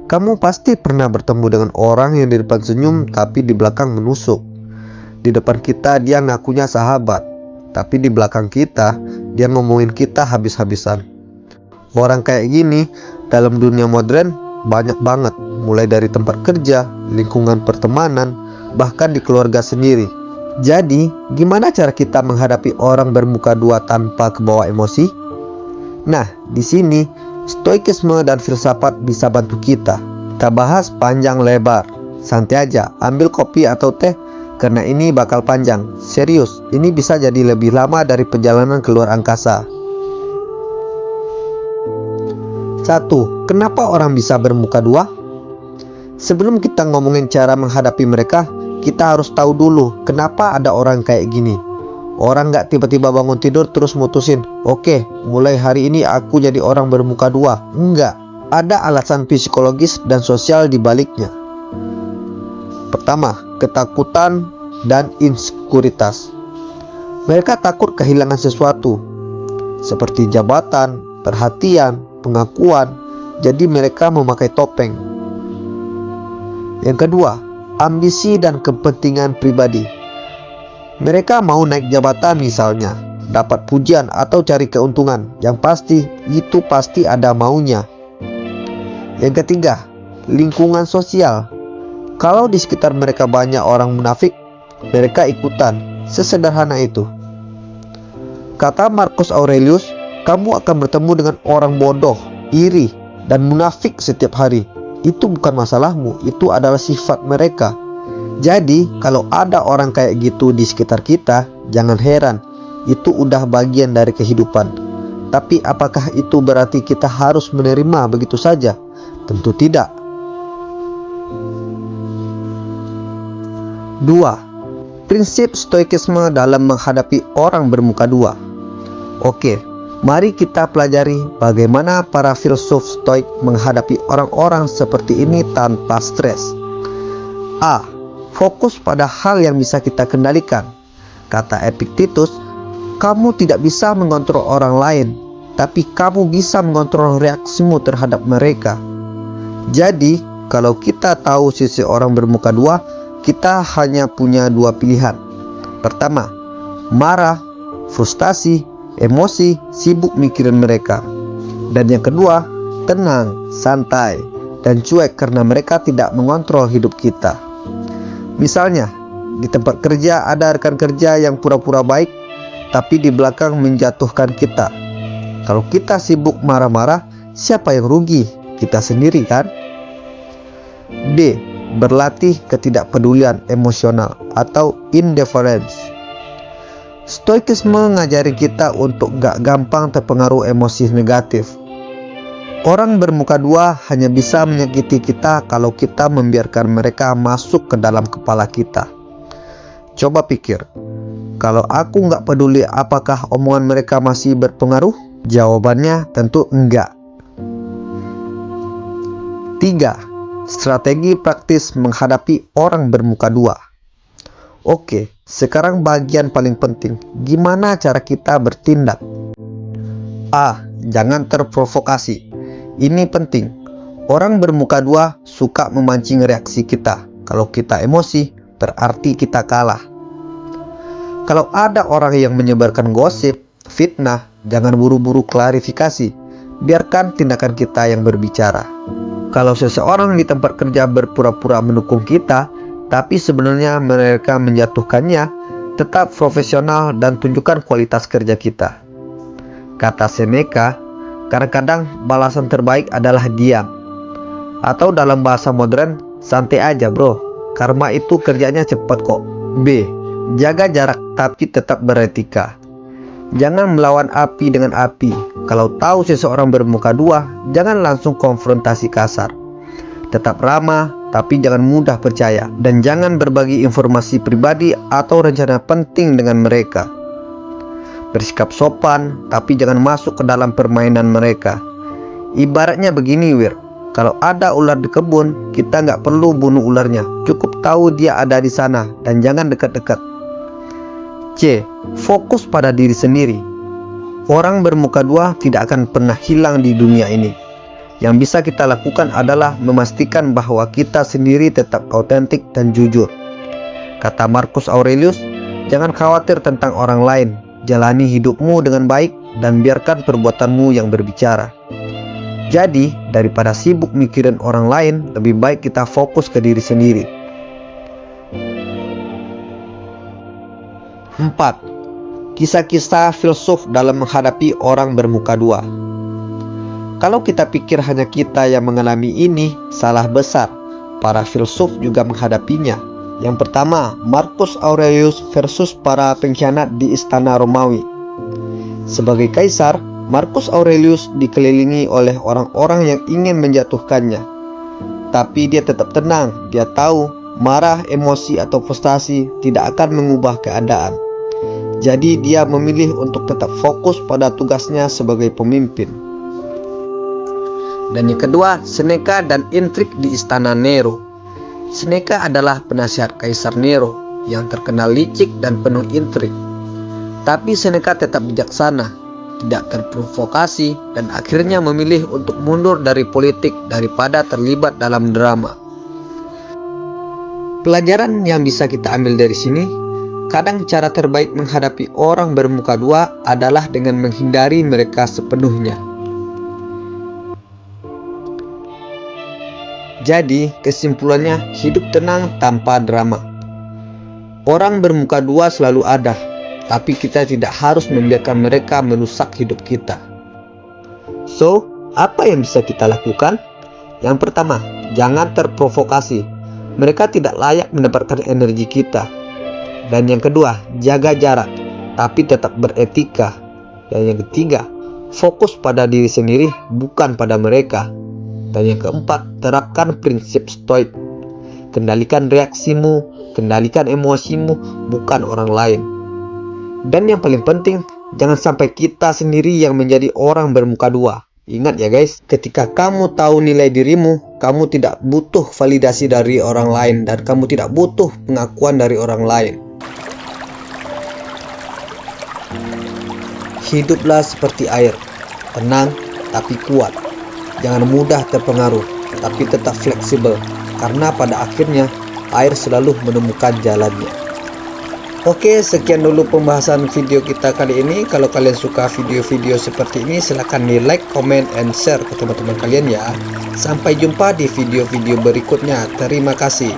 Kamu pasti pernah bertemu dengan orang yang di depan senyum tapi di belakang menusuk. Di depan kita dia ngakunya sahabat, tapi di belakang kita dia ngomongin kita habis-habisan. Orang kayak gini dalam dunia modern banyak banget, mulai dari tempat kerja, lingkungan pertemanan, bahkan di keluarga sendiri. Jadi, gimana cara kita menghadapi orang bermuka dua tanpa kebawa emosi? Nah, di sini stoikisme dan filsafat bisa bantu kita. Kita bahas panjang lebar. Santai aja, ambil kopi atau teh karena ini bakal panjang. Serius, ini bisa jadi lebih lama dari perjalanan keluar angkasa. 1. Kenapa orang bisa bermuka dua? Sebelum kita ngomongin cara menghadapi mereka, kita harus tahu dulu kenapa ada orang kayak gini. Orang gak tiba-tiba bangun tidur terus mutusin, oke, mulai hari ini aku jadi orang bermuka dua. Enggak, ada alasan psikologis dan sosial di baliknya. Pertama, ketakutan dan insekuritas. Mereka takut kehilangan sesuatu, seperti jabatan, perhatian, pengakuan. Jadi mereka memakai topeng. Yang kedua, ambisi dan kepentingan pribadi. Mereka mau naik jabatan misalnya, dapat pujian atau cari keuntungan. Yang pasti, itu pasti ada maunya. Yang ketiga, lingkungan sosial. Kalau di sekitar mereka banyak orang munafik, mereka ikutan. Sesederhana itu. Kata Marcus Aurelius, kamu akan bertemu dengan orang bodoh, iri, dan munafik setiap hari. Itu bukan masalahmu, itu adalah sifat mereka. Jadi, kalau ada orang kayak gitu di sekitar kita, jangan heran. Itu udah bagian dari kehidupan. Tapi apakah itu berarti kita harus menerima begitu saja? Tentu tidak. 2. Prinsip stoikisme dalam menghadapi orang bermuka dua. Oke, mari kita pelajari bagaimana para filsuf stoik menghadapi orang-orang seperti ini tanpa stres. A. Fokus pada hal yang bisa kita kendalikan. Kata Epictetus, kamu tidak bisa mengontrol orang lain, tapi kamu bisa mengontrol reaksimu terhadap mereka. Jadi, kalau kita tahu sisi orang bermuka dua, kita hanya punya dua pilihan. Pertama, marah, frustasi, emosi, sibuk mikirin mereka. Dan yang kedua, tenang, santai, dan cuek karena mereka tidak mengontrol hidup kita. Misalnya, di tempat kerja ada rekan kerja yang pura-pura baik, tapi di belakang menjatuhkan kita. Kalau kita sibuk marah-marah, siapa yang rugi? Kita sendiri kan? D. Berlatih ketidakpedulian emosional atau indifference. Stoikisme ngajari kita untuk gak gampang terpengaruh emosi negatif. Orang bermuka dua hanya bisa menyakiti kita kalau kita membiarkan mereka masuk ke dalam kepala kita. Coba pikir, kalau aku gak peduli apakah omongan mereka masih berpengaruh? Jawabannya tentu enggak. 3. Strategi praktis menghadapi orang bermuka dua. Oke, sekarang bagian paling penting. Gimana cara kita bertindak? A. Jangan terprovokasi. Ini penting. Orang bermuka dua suka memancing reaksi kita. Kalau kita emosi, berarti kita kalah. Kalau ada orang yang menyebarkan gosip, fitnah, jangan buru-buru klarifikasi. Biarkan tindakan kita yang berbicara. Kalau seseorang di tempat kerja berpura-pura mendukung kita, tapi sebenarnya mereka menjatuhkannya, tetap profesional dan tunjukkan kualitas kerja kita. Kata Seneca, kadang-kadang balasan terbaik adalah diam. Atau dalam bahasa modern, santai aja bro, karma itu kerjanya cepat kok. B. Jaga jarak tapi tetap beretika. Jangan melawan api dengan api. Kalau tahu seseorang bermuka dua, jangan langsung konfrontasi kasar. Tetap ramah, tapi jangan mudah percaya. Dan jangan berbagi informasi pribadi atau rencana penting dengan mereka. Bersikap sopan, tapi jangan masuk ke dalam permainan mereka. Ibaratnya begini Wir, kalau ada ular di kebun, kita nggak perlu bunuh ularnya. Cukup tahu dia ada di sana dan jangan dekat-dekat. C. Fokus pada diri sendiri. Orang bermuka dua tidak akan pernah hilang di dunia ini. Yang bisa kita lakukan adalah memastikan bahwa kita sendiri tetap autentik dan jujur. Kata Marcus Aurelius, jangan khawatir tentang orang lain, jalani hidupmu dengan baik dan biarkan perbuatanmu yang berbicara. Jadi, daripada sibuk mikirin orang lain, lebih baik kita fokus ke diri sendiri. 4. Kisah-kisah filsuf dalam menghadapi orang bermuka dua. Kalau kita pikir hanya kita yang mengalami ini, salah besar. Para filsuf juga menghadapinya. Yang pertama, Marcus Aurelius versus para pengkhianat di istana Romawi. Sebagai kaisar, Marcus Aurelius dikelilingi oleh orang-orang yang ingin menjatuhkannya. Tapi dia tetap tenang. Dia tahu marah, emosi, atau frustasi tidak akan mengubah keadaan. Jadi dia memilih untuk tetap fokus pada tugasnya sebagai pemimpin. Dan yang kedua, Seneca dan intrik di istana Nero. Seneca adalah penasihat Kaisar Nero yang terkenal licik dan penuh intrik. Tapi Seneca tetap bijaksana, tidak terprovokasi, dan akhirnya memilih untuk mundur dari politik daripada terlibat dalam drama. Pelajaran yang bisa kita ambil dari sini, kadang cara terbaik menghadapi orang bermuka dua adalah dengan menghindari mereka sepenuhnya. Jadi, kesimpulannya, hidup tenang tanpa drama. Orang bermuka dua selalu ada, tapi kita tidak harus membiarkan mereka merusak hidup kita. So, apa yang bisa kita lakukan? Yang pertama, jangan terprovokasi. Mereka tidak layak mendapatkan energi kita. Dan yang kedua, jaga jarak, tapi tetap beretika. Dan yang ketiga, fokus pada diri sendiri, bukan pada mereka. Dan yang keempat, terapkan prinsip stoik. Kendalikan reaksimu, kendalikan emosimu, bukan orang lain. Dan yang paling penting, jangan sampai kita sendiri yang menjadi orang bermuka dua. Ingat ya guys, ketika kamu tahu nilai dirimu, kamu tidak butuh validasi dari orang lain, dan kamu tidak butuh pengakuan dari orang lain. Hiduplah seperti air, tenang tapi kuat. Jangan mudah terpengaruh, tapi tetap fleksibel, karena pada akhirnya air selalu menemukan jalannya. Oke, sekian dulu pembahasan video kita kali ini. Kalau kalian suka video-video seperti ini, silahkan di like, comment, and share ke teman-teman kalian ya. Sampai jumpa di video-video berikutnya. Terima kasih.